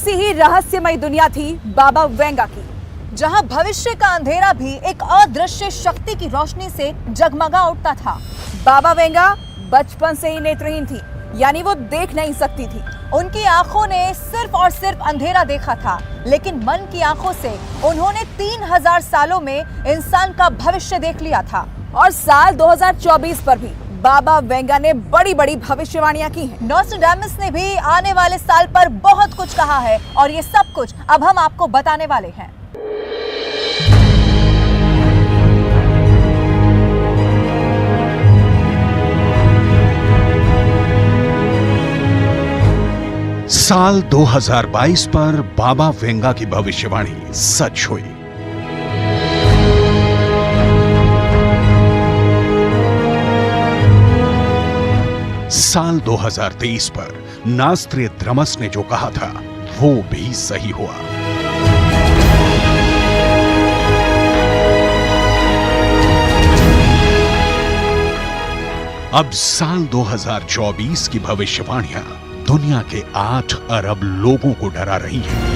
ऐसी ही रहस्यमय दुनिया थी बाबा वेंगा की, जहां भविष्य का अंधेरा भी एक अदृश्य शक्ति की रोशनी से जगमगा उठता था। बाबा वेंगा बचपन से ही नेत्रहीन थी, यानी वो देख नहीं सकती थी। उनकी आंखों ने सिर्फ और सिर्फ अंधेरा देखा था, लेकिन मन की आंखों से उन्होंने 3000 सालों में इंसान का भविष्य देख लिया था। और साल 2024 पर भी बाबा वेंगा ने बड़ी बड़ी भविष्यवाणियां की हैं। नोस्ट्राडामस ने भी आने वाले साल पर बहुत कुछ कहा है और ये सब कुछ अब हम आपको बताने वाले हैं। साल 2022 पर बाबा वेंगा की भविष्यवाणी सच हुई। साल 2023 पर नॉस्ट्रेडमस ने जो कहा था वो भी सही हुआ। अब साल 2024 की भविष्यवाणियां दुनिया के 8 अरब लोगों को डरा रही हैं।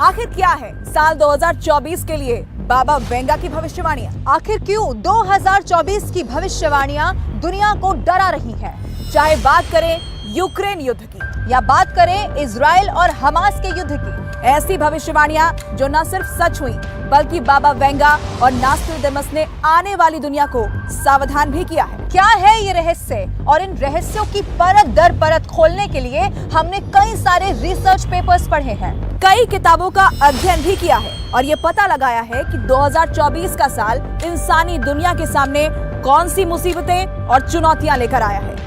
आखिर क्या है साल 2024 के लिए बाबा वेंगा की भविष्यवाणियां? आखिर क्यों 2024 की भविष्यवाणियां दुनिया को डरा रही है? चाहे बात करें यूक्रेन युद्ध की या बात करें इजराइल और हमास के युद्ध की, ऐसी भविष्यवाणियां जो न सिर्फ सच हुई बल्कि बाबा वेंगा और नॉस्ट्रेडमस ने आने वाली दुनिया को सावधान भी किया है। क्या है ये रहस्य? और इन रहस्यों की परत दर परत खोलने के लिए हमने कई सारे रिसर्च पेपर्स पढ़े हैं, कई किताबों का अध्ययन भी किया है और ये पता लगाया है कि 2024 का साल इंसानी दुनिया के सामने कौन सी मुसीबतें और चुनौतियां लेकर आया है।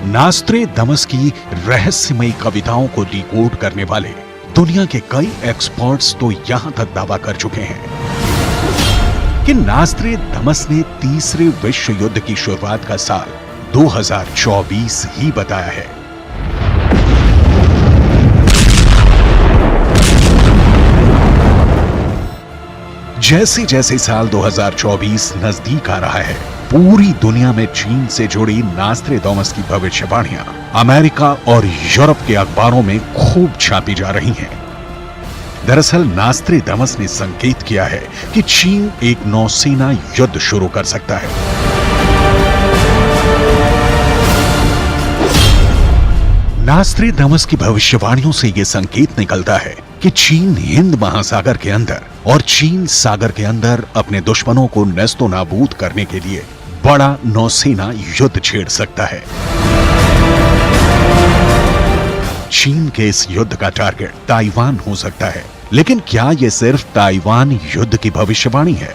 नॉस्ट्रेडमस की रहस्यमयी कविताओं को डिकोड करने वाले दुनिया के कई एक्सपर्ट्स तो यहां तक दावा कर चुके हैं कि नॉस्ट्रेडमस ने तीसरे विश्व युद्ध की शुरुआत का साल 2024 ही बताया है। जैसे जैसे साल 2024 नजदीक आ रहा है, पूरी दुनिया में चीन से जुड़ी नॉस्ट्रेडमस की भविष्यवाणियां अमेरिका और यूरोप के अखबारों में खूब छापी जा रही हैं। दरअसल नॉस्ट्रेडमस ने संकेत किया है कि चीन एक नौसेना युद्ध शुरू कर सकता है। नॉस्ट्रेडमस की भविष्यवाणियों से यह संकेत निकलता है कि चीन हिंद महासागर के अंदर और चीन सागर के अंदर अपने दुश्मनों को नेस्तो नाबूद करने के लिए बड़ा नौसेना युद्ध छेड़ सकता है। चीन के इस युद्ध का टारगेट ताइवान हो सकता है, लेकिन क्या यह सिर्फ ताइवान युद्ध की भविष्यवाणी है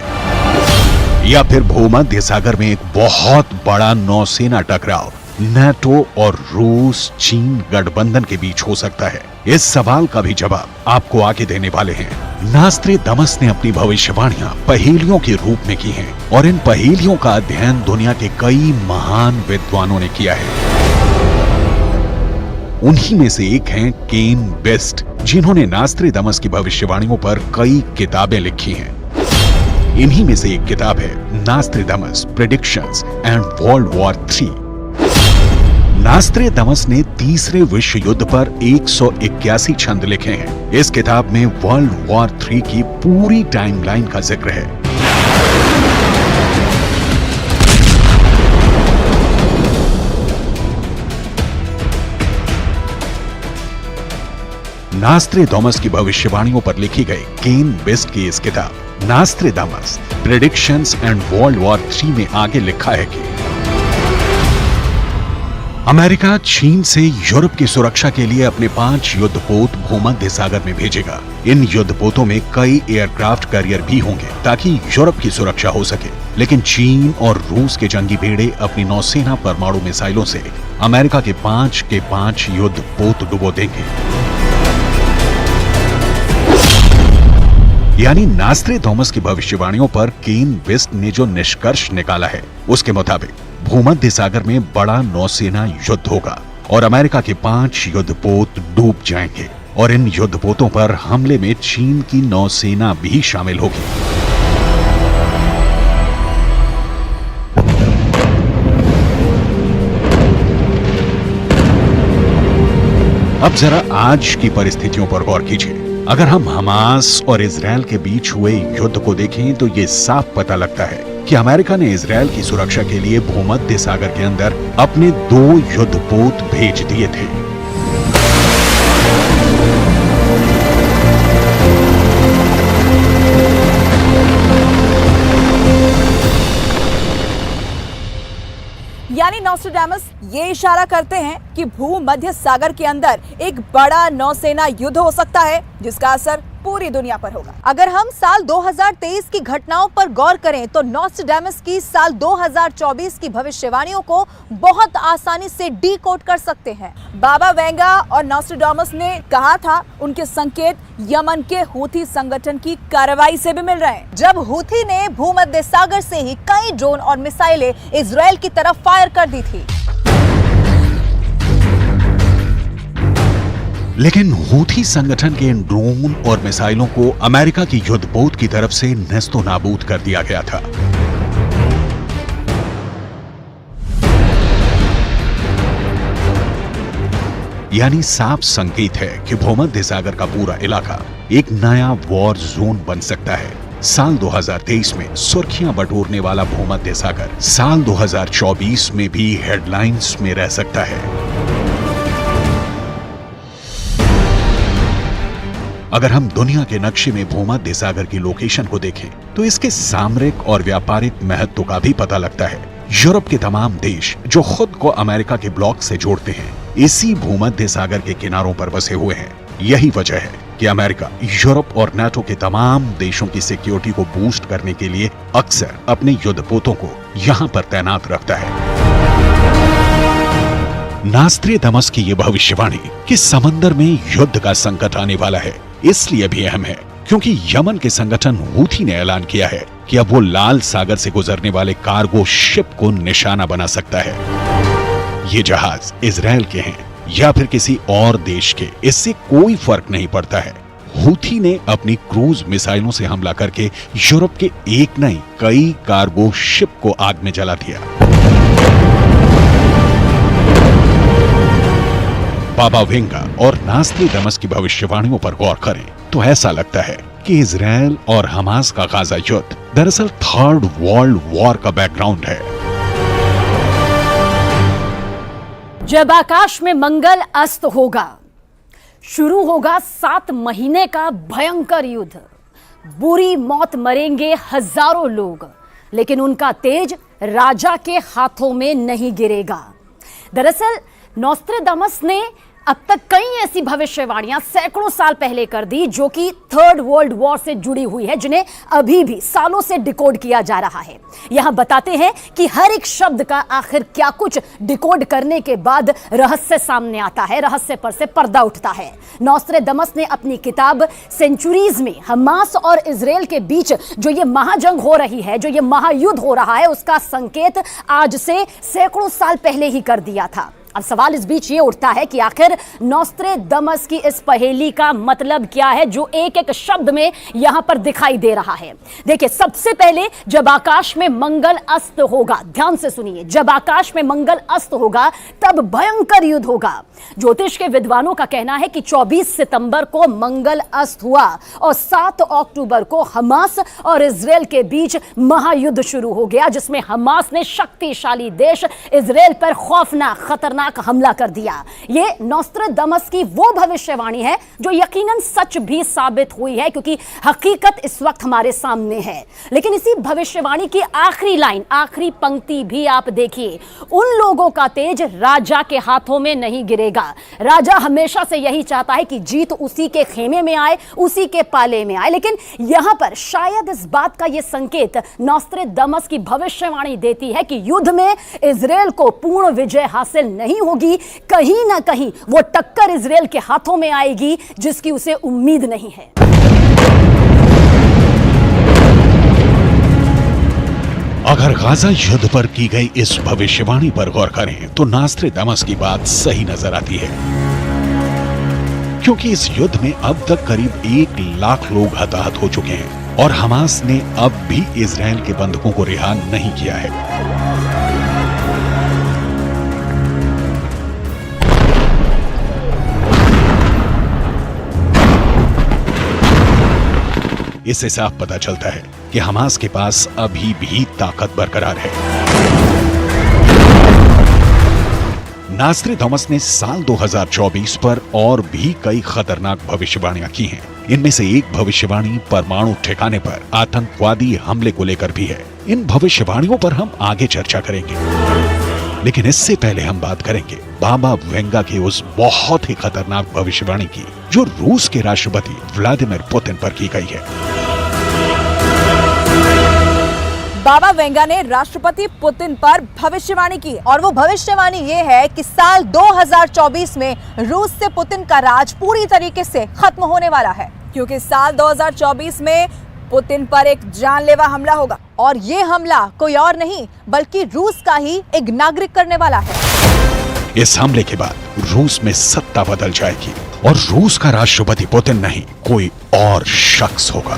या फिर भूमध्य सागर में एक बहुत बड़ा नौसेना टकराव नाटो और रूस चीन गठबंधन के बीच हो सकता है? इस सवाल का भी जवाब आपको आगे देने वाले हैं। नॉस्ट्रेडमस ने अपनी भविष्यवाणियां पहेलियों के रूप में की हैं और इन पहेलियों का अध्ययन दुनिया के कई महान विद्वानों ने किया है। उन्हीं में से एक हैं केन बेस्ट, जिन्होंने नॉस्ट्रेडमस की भविष्यवाणियों पर कई किताबें लिखी हैं। इन्हीं में से एक किताब है नॉस्ट्रेडमस प्रेडिक्शंस एंड वर्ल्ड वॉर 3। नॉस्ट्रेडमस ने तीसरे विश्व युद्ध पर 181 छंद लिखे हैं। इस किताब में वर्ल्ड वॉर 3 की पूरी टाइमलाइन का जिक्र है। नॉस्ट्रेडमस की भविष्यवाणियों पर लिखी गई केन बेस्ट की इस किताब नॉस्ट्रेडमस प्रेडिक्शंस एंड वर्ल्ड वॉर 3 में आगे लिखा है कि अमेरिका चीन से यूरोप की सुरक्षा के लिए अपने 5 युद्धपोत भूमध्य सागर में भेजेगा। इन युद्धपोतों में कई एयरक्राफ्ट कैरियर भी होंगे ताकि यूरोप की सुरक्षा हो सके, लेकिन चीन और रूस के जंगी बेड़े अपनी नौसेना परमाणु मिसाइलों से अमेरिका के 5 युद्धपोत डुबो देंगे। यानी नॉस्ट्रेडमस की भविष्यवाणियों पर केन बेस्ट ने जो निष्कर्ष निकाला है उसके मुताबिक भूमध्य सागर में बड़ा नौसेना युद्ध होगा और अमेरिका के 5 युद्धपोत डूब जाएंगे और इन युद्धपोतों पर हमले में चीन की नौसेना भी शामिल होगी। अब जरा आज की परिस्थितियों पर गौर कीजिए। अगर हम हमास और इजरायल के बीच हुए युद्ध को देखें तो ये साफ पता लगता है कि अमेरिका ने इजरायल की सुरक्षा के लिए भूमध्य सागर के अंदर अपने 2 युद्धपोत भेज दिए थे। यानी नॉस्ट्रेडामस ये इशारा करते हैं कि भूमध्य सागर के अंदर एक बड़ा नौसेना युद्ध हो सकता है जिसका असर पूरी दुनिया पर होगा। अगर हम साल 2023 की घटनाओं पर गौर करें तो नॉस्ट्रेडामस की साल 2024 की भविष्यवाणियों को बहुत आसानी से डीकोड कर सकते हैं। बाबा वेंगा और नॉस्ट्रेडामस ने कहा था उनके संकेत यमन के हूथी संगठन की कार्रवाई से भी मिल रहे हैं। जब हूथी ने भूमध्य सागर से ही कई ड्रोन और मिसाइलें इजरायल की तरफ फायर कर दी थी। लेकिन हूथी संगठन के इन ड्रोन और मिसाइलों को अमेरिका की युद्धपोत की तरफ से नस्तो नाबूद कर दिया गया था। यानी साफ संकेत है कि भूमध्य सागर का पूरा इलाका एक नया वॉर जोन बन सकता है। साल 2023 में सुर्खियां बटोरने वाला भूमध्य सागर साल 2024 में भी हेडलाइंस में रह सकता है। अगर हम दुनिया के नक्शे में भूमध्य सागर की लोकेशन को देखें तो इसके सामरिक और व्यापारिक महत्व का भी पता लगता है। यूरोप के तमाम देश जो खुद को अमेरिका के ब्लॉक से जोड़ते हैं इसी भूमध्य सागर के किनारों पर बसे हुए हैं। यही वजह है कि अमेरिका यूरोप और नाटो के तमाम देशों की सिक्योरिटी को बूस्ट करने के लिए अक्सर अपने युद्धपोतों को यहाँ पर तैनात रखता है। नॉस्ट्रेडामस की यह भविष्यवाणी कि समंदर में युद्ध का संकट आने वाला है इसलिए भी अहम है क्योंकि यमन के संगठन हूथी ने ऐलान किया है कि अब वो लाल सागर से गुजरने वाले कार्गो शिप को निशाना बना सकता है। ये जहाज इजरायल के हैं या फिर किसी और देश के, इससे कोई फर्क नहीं पड़ता है। हूथी ने अपनी क्रूज मिसाइलों से हमला करके यूरोप के एक नहीं कई कार्गो शिप को आग में जला दिया। बाबा वेंगा और नॉस्ट्रेडामस की भविष्यवाणियों पर गौर करें तो ऐसा लगता है कि इजरायल और हमास का गाजा युद्ध दरअसल 3rd वर्ल्ड वॉर का बैकग्राउंड है। जब आकाश में मंगल अस्त होगा, शुरू होगा 7 महीने का भयंकर युद्ध। बुरी मौत मरेंगे हजारों लोग, लेकिन उनका तेज राजा के हाथों में नहीं गिरेगा। दरअसल नॉस्ट्रेडामस ने अब तक कई ऐसी भविष्यवाणियां सैकड़ों साल पहले कर दी जो कि 3rd वर्ल्ड वॉर से जुड़ी हुई है, जिन्हें अभी भी सालों से डिकोड किया जा रहा है। यहां बताते हैं कि हर एक शब्द का आखिर क्या कुछ डिकोड करने के बाद रहस्य सामने आता है, रहस्य पर से पर्दा उठता है। नॉस्ट्रेडामस ने अपनी किताब सेंचुरीज में हमास और इजरायल के बीच जो ये महाजंग हो रही है, जो ये महायुद्ध हो रहा है, उसका संकेत आज से सैकड़ों साल पहले ही कर दिया था। अब सवाल इस बीच ये उठता है कि आखिर नॉस्ट्रेडामस की इस पहेली का मतलब क्या है जो एक एक शब्द में यहां पर दिखाई दे रहा है। देखिए, सबसे पहले जब आकाश में मंगल अस्त होगा, ध्यान से सुनिए, जब आकाश में मंगल अस्त होगा तब भयंकर युद्ध होगा। ज्योतिष के विद्वानों का कहना है कि 24 सितंबर को मंगल अस्त हुआ और 7 अक्टूबर को हमास और इजरायल के बीच महायुद्ध शुरू हो गया, जिसमें हमास ने शक्तिशाली देश इजरायल पर खौफनाक खतरनाक हमला कर दिया। ये नॉस्ट्रेडामस की वो भविष्यवाणी है जो यकीनन सच भी साबित हुई है, क्योंकि हकीकत इस वक्त हमारे सामने है। लेकिन इसी भविष्यवाणी की आखिरी लाइन, आखिरी पंक्ति भी आप देखिए, उन लोगों का तेज राजा के हाथों में नहीं गिरेगा। राजा हमेशा से यही चाहता है कि जीत उसी के खेमे में आए, उसी के पाले में आए। लेकिन यहां पर शायद इस बात का यह संकेत नॉस्ट्रेडामस की भविष्यवाणी देती है कि युद्ध में इजरायल को पूर्ण विजय हासिल नहीं होगी, कहीं ना कहीं वो टक्कर इजरायल के हाथों में आएगी जिसकी उसे उम्मीद नहीं है। अगर गाजा युद्ध पर की गई इस भविष्यवाणी पर गौर करें तो नास्ट्रेडामस की बात सही नजर आती है, क्योंकि इस युद्ध में अब तक करीब 1 लाख लोग हताहत हो चुके हैं और हमास ने अब भी इजराइल के बंधकों को रिहा नहीं किया है। इससे साफ पता चलता है कि हमास के पास अभी भी ताकत बरकरार है। नास्ट्रेडामस ने साल 2024 पर और भी कई खतरनाक भविष्यवाणियां की हैं। इनमें से एक भविष्यवाणी परमाणु ठिकाने पर आतंकवादी हमले को लेकर भी है। इन भविष्यवाणियों पर हम आगे चर्चा करेंगे, लेकिन इससे पहले हम बात करेंगे बाबा वेंगा की उस बहुत ही खतरनाक भविष्यवाणी की जो रूस के राष्ट्रपति व्लादिमीर पुतिन पर की गई है। बाबा वेंगा ने राष्ट्रपति पुतिन पर भविष्यवाणी की और वो भविष्यवाणी ये है कि साल 2024 में रूस से पुतिन का राज पूरी तरीके से खत्म होने वाला है, क्योंकि साल 2024 में पुतिन पर एक जानलेवा हमला होगा और ये हमला कोई और नहीं बल्कि रूस का ही एक नागरिक करने वाला है। इस हमले के बाद रूस में सत्ता बदल जाएगी और रूस का राष्ट्रपति पुतिन नहीं कोई और शख्स होगा।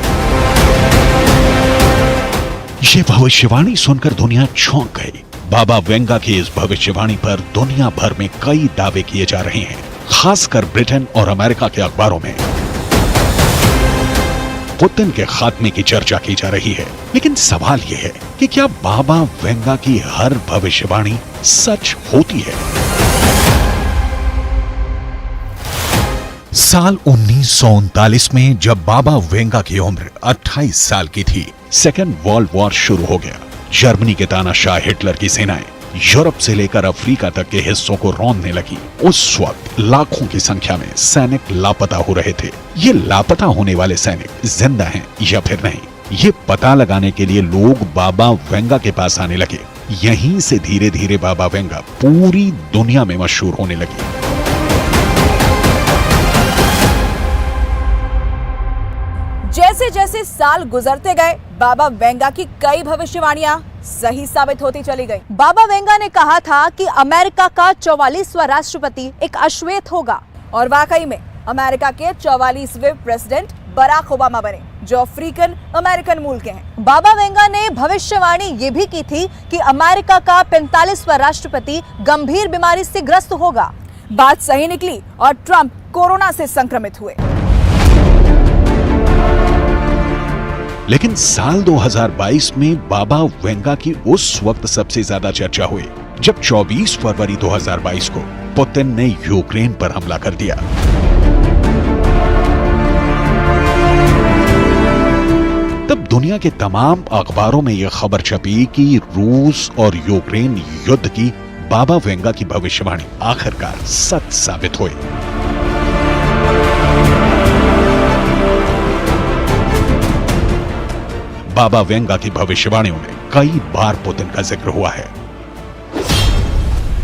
ये भविष्यवाणी सुनकर दुनिया चौंक गई। बाबा वेंगा की इस भविष्यवाणी पर दुनिया भर में कई दावे किए जा रहे हैं, खासकर ब्रिटेन और अमेरिका के अखबारों में पुतिन के खात्मे की चर्चा की जा रही है। लेकिन सवाल यह है कि क्या बाबा वेंगा की हर भविष्यवाणी सच होती है? साल 1939 में जब बाबा वेंगा की उम्र 28 साल की थी, सेकेंड वर्ल्ड वॉर शुरू हो गया। जर्मनी के तानाशाह हिटलर की सेनाएं यूरोप से लेकर अफ्रीका तक के हिस्सों को रौंदने लगी। उस वक्त लाखों की संख्या में सैनिक लापता हो रहे थे। ये लापता होने वाले सैनिक जिंदा हैं या फिर नहीं, ये पता लगाने के लिए लोग बाबा वेंगा के पास आने लगे। यहीं से धीरे धीरे बाबा वेंगा पूरी दुनिया में मशहूर होने लगी। जैसे जैसे साल गुजरते गए, बाबा वेंगा की कई भविष्यवाणियां सही साबित होती चली गई। बाबा वेंगा ने कहा था कि अमेरिका का 44वां राष्ट्रपति एक अश्वेत होगा और वाकई में अमेरिका के 44वें प्रेसिडेंट बराक ओबामा बने, जो अफ्रीकन अमेरिकन मूल के हैं। बाबा वेंगा ने भविष्यवाणी ये भी की थी कि अमेरिका का 45वां राष्ट्रपति गंभीर बीमारी से ग्रस्त होगा। बात सही निकली और ट्रंप कोरोना से संक्रमित हुए। लेकिन साल 2022 में बाबा वेंगा की उस वक्त सबसे ज्यादा चर्चा हुई जब 24 फरवरी 2022 को पुतिन ने यूक्रेन पर हमला कर दिया। तब दुनिया के तमाम अखबारों में यह खबर छपी कि रूस और यूक्रेन युद्ध की बाबा वेंगा की भविष्यवाणी आखिरकार सच साबित हुई। बाबा वेंगा की भविष्यवाणियों में कई बार पुतिन का जिक्र हुआ है।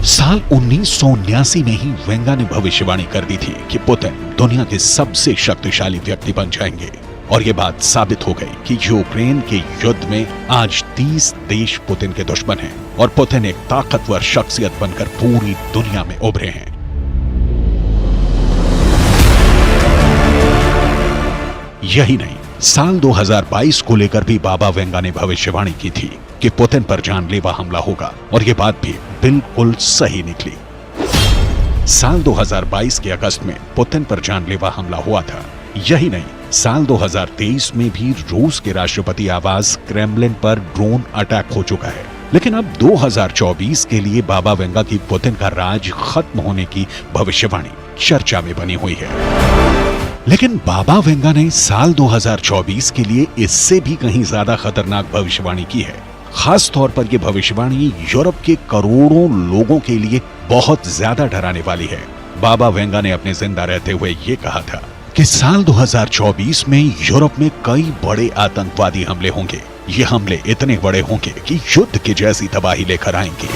साल 1979 में ही वेंगा ने भविष्यवाणी कर दी थी कि पुतिन दुनिया के सबसे शक्तिशाली व्यक्ति बन जाएंगे और यह बात साबित हो गई कि यूक्रेन के युद्ध में आज 30 देश पुतिन के दुश्मन हैं और पुतिन एक ताकतवर शख्सियत बनकर पूरी दुनिया में उभरे हैं। यही नहीं, साल 2022 को लेकर भी बाबा वेंगा ने भविष्यवाणी की थी कि पुतिन पर जानलेवा हमला होगा और यह बात भी बिल्कुल सही निकली। साल 2022 के अगस्त में पुतिन पर जानलेवा हमला हुआ था। यही नहीं, साल 2023 में भी रूस के राष्ट्रपति आवास क्रेमलिन पर ड्रोन अटैक हो चुका है। लेकिन अब 2024 के लिए बाबा वेंगा की पुतिन का राज खत्म होने की भविष्यवाणी चर्चा में बनी हुई है। लेकिन बाबा वेंगा ने साल 2024 के लिए इससे भी कहीं ज्यादा खतरनाक भविष्यवाणी की है। खास तौर पर यह भविष्यवाणी यूरोप के करोड़ों लोगों के लिए बहुत ज्यादा डराने वाली है। बाबा वेंगा ने अपने जिंदा रहते हुए ये कहा था कि साल 2024 में यूरोप में कई बड़े आतंकवादी हमले होंगे। ये हमले इतने बड़े होंगे कि युद्ध की जैसी तबाही लेकर आएंगे।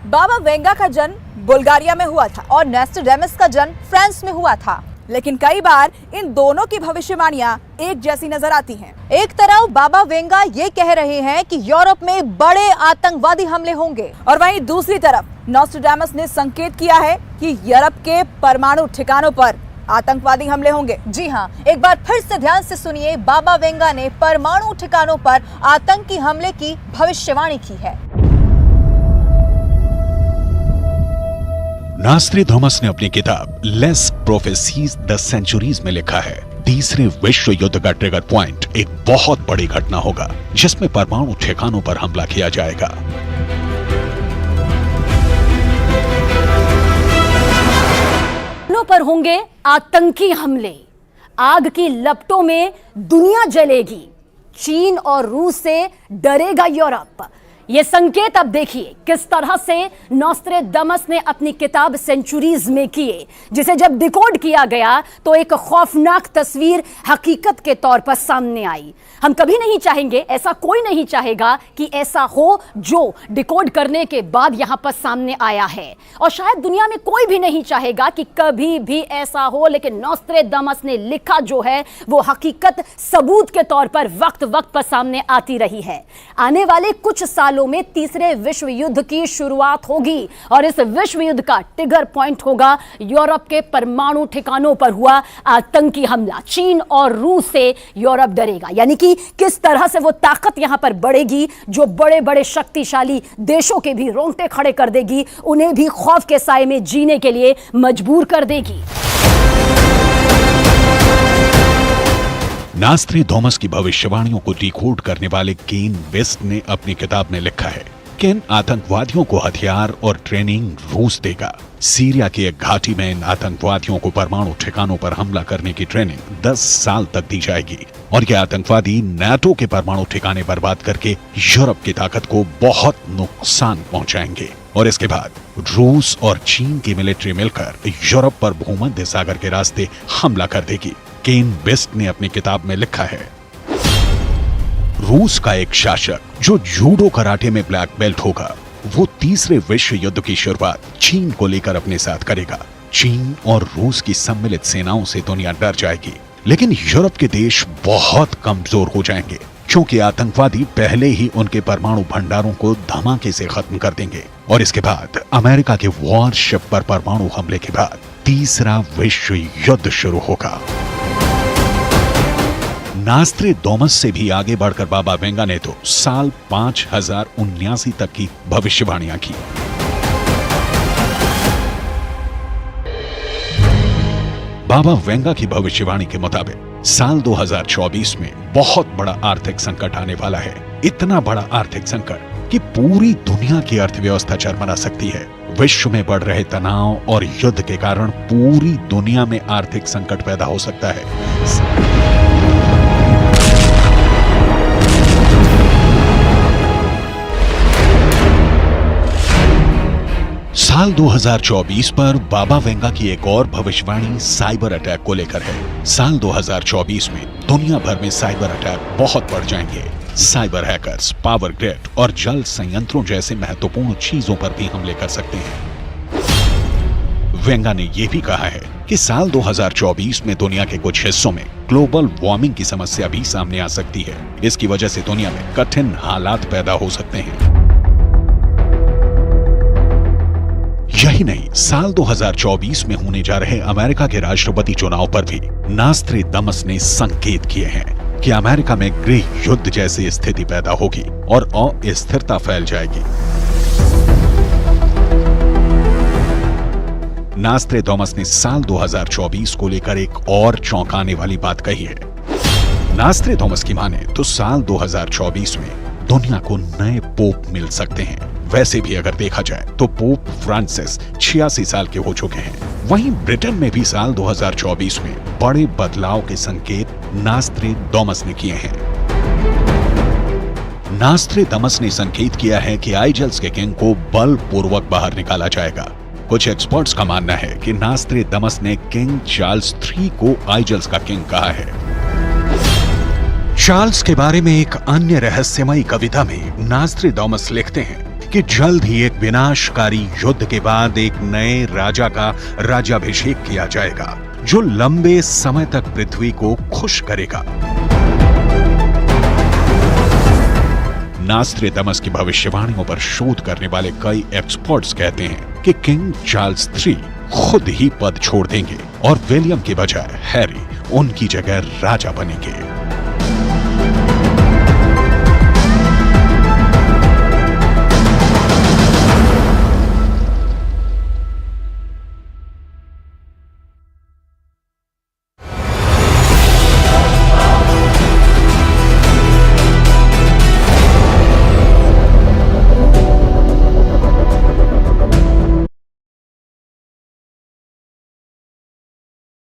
बाबा वेंगा का जन्म बुल्गारिया में हुआ था और नास्ट्रेडामस का जन्म फ्रांस में हुआ था। लेकिन कई बार इन दोनों की भविष्यवाणियां एक जैसी नजर आती हैं। एक तरफ बाबा वेंगा ये कह रहे हैं कि यूरोप में बड़े आतंकवादी हमले होंगे, और वहीं दूसरी तरफ नॉस्ट्रेडामस ने संकेत किया है कि यूरोप के परमाणु ठिकानों पर आतंकवादी हमले होंगे। जी हां, एक बार फिर से ध्यान से सुनिए, बाबा वेंगा ने परमाणु ठिकानों पर आतंकी हमले की भविष्यवाणी की है। नॉस्ट्रेडामस ने अपनी किताब लेस प्रोफेसीज द सेंचुरीज में लिखा है, तीसरे विश्व युद्ध का ट्रिगर पॉइंट एक बहुत बड़ी घटना होगा जिसमें परमाणु ठिकानों पर हमला किया जाएगा। पर होंगे आतंकी हमले, आग की लपटों में दुनिया जलेगी, चीन और रूस से डरेगा यूरोप। ये संकेत अब देखिए किस तरह से नॉस्ट्रेडामस ने अपनी किताब सेंचुरीज में किए, जिसे जब डिकोड किया गया तो एक खौफनाक तस्वीर हकीकत के तौर पर सामने आई। हम कभी नहीं चाहेंगे, ऐसा कोई नहीं चाहेगा कि ऐसा हो जो डिकोड करने के बाद यहां पर सामने आया है, और शायद दुनिया में कोई भी नहीं चाहेगा कि कभी भी ऐसा हो, लेकिन नॉस्ट्रेडामस ने लिखा जो है वो हकीकत सबूत के तौर पर वक्त वक्त पर सामने आती रही है। आने वाले कुछ सालों में तीसरे विश्व युद्ध की शुरुआत होगी, और इस विश्व युद्ध का ट्रिगर पॉइंट होगा यूरोप के परमाणु ठिकानों पर हुआ आतंकी हमला। चीन और रूस से यूरोप डरेगा, यानी कि किस तरह से वो ताकत यहां पर बढ़ेगी जो बड़े बड़े शक्तिशाली देशों के भी रोंगटे खड़े कर देगी, उन्हें भी खौफ के साए में जीने के लिए मजबूर कर देगी। नॉस्ट्रेडामस की भविष्यवाणियों को डिकोड करने वाले केन वेस्ट ने अपनी किताब में लिखा है, किन आतंकवादियों को हथियार और ट्रेनिंग रूस देगा। सीरिया की एक घाटी में इन आतंकवादियों को परमाणु ठिकानों पर हमला करने की ट्रेनिंग 10 साल तक दी जाएगी, और ये आतंकवादी नाटो के परमाणु ठिकाने बर्बाद करके यूरोप की ताकत को बहुत नुकसान पहुंचाएंगे। और इसके बाद रूस और चीन की मिलिट्री मिलकर यूरोप पर भूमध्य सागर के रास्ते हमला कर देगी। केन वेस्ट ने अपनी किताब में लिखा है, रूस का एक शासक जो जूडो कराटे में ब्लैक बेल्ट होगा, वो तीसरे विश्व युद्ध की शुरुआत चीन को लेकर अपने साथ करेगा। चीन और रूस की सम्मिलित सेनाओं से दुनिया डर जाएगी, लेकिन यूरोप के देश बहुत कमजोर हो जाएंगे, क्योंकि आतंकवादी पहले ही उनके परमाणु भंडारों को धमाके से खत्म कर देंगे। और इसके बाद अमेरिका के वॉरशिप पर परमाणु हमले के बाद तीसरा विश्व युद्ध शुरू होगा। नॉस्ट्रेडामस से भी आगे बढ़कर बाबा वेंगा ने तो साल 5079 तक की भविष्यवाणियां की। बाबा वेंगा की भविष्यवाणी के मुताबिक साल 2024 में बहुत बड़ा आर्थिक संकट आने वाला है। इतना बड़ा आर्थिक संकट कि पूरी दुनिया की अर्थव्यवस्था चरमरा सकती है। विश्व में बढ़ रहे तनाव और युद्ध के कारण पूरी दुनिया में आर्थिक संकट पैदा हो सकता है। साल 2024 पर बाबा वेंगा की एक और भविष्यवाणी साइबर अटैक को लेकर है। साल 2024 में दुनिया भर में साइबर अटैक बहुत बढ़ जाएंगे। साइबर हैकर्स पावर ग्रिड और जल संयंत्रों जैसे महत्वपूर्ण चीजों पर भी हमले कर सकते हैं। वेंगा ने यह भी कहा है कि साल 2024 में दुनिया के कुछ हिस्सों में ग्लोबल वार्मिंग की समस्या भी सामने आ सकती है। इसकी वजह से दुनिया में कठिन हालात पैदा हो सकते हैं। यही नहीं, साल 2024 में होने जा रहे अमेरिका के राष्ट्रपति चुनाव पर भी नॉस्ट्रेडामस ने संकेत किए हैं कि अमेरिका में गृह युद्ध जैसी स्थिति पैदा होगी और अस्थिरता फैल जाएगी। नॉस्ट्रेडामस ने साल 2024 को लेकर एक और चौंकाने वाली बात कही है। नॉस्ट्रेडामस की माने तो साल 2024 में दुनिया को नए पोप मिल सकते हैं। वैसे भी अगर देखा जाए तो पोप फ्रांसिस 86 साल के हो चुके हैं। वहीं ब्रिटेन में भी साल 2024 में बड़े बदलाव के संकेत नॉस्ट्रेडामस ने किए हैं। नॉस्ट्रेडामस ने संकेत किया है कि आइजल्स के किंग को बलपूर्वक बाहर निकाला जाएगा। कुछ एक्सपर्ट्स का मानना है कि नॉस्ट्रेडामस ने किंग चार्ल्स III को आइजल्स का किंग कहा है। चार्ल्स के बारे में एक अन्य रहस्यमयी कविता में नॉस्ट्रेडामस लिखते हैं कि जल्द ही एक विनाशकारी युद्ध के बाद एक नए राजा का राज्याभिषेक किया जाएगा, जो लंबे समय तक पृथ्वी को खुश करेगा। नास्ट्रेदामस की भविष्यवाणियों पर शोध करने वाले कई एक्सपर्ट्स कहते हैं कि किंग चार्ल्स III खुद ही पद छोड़ देंगे और विलियम के बजाय हैरी उनकी जगह राजा बनेंगे।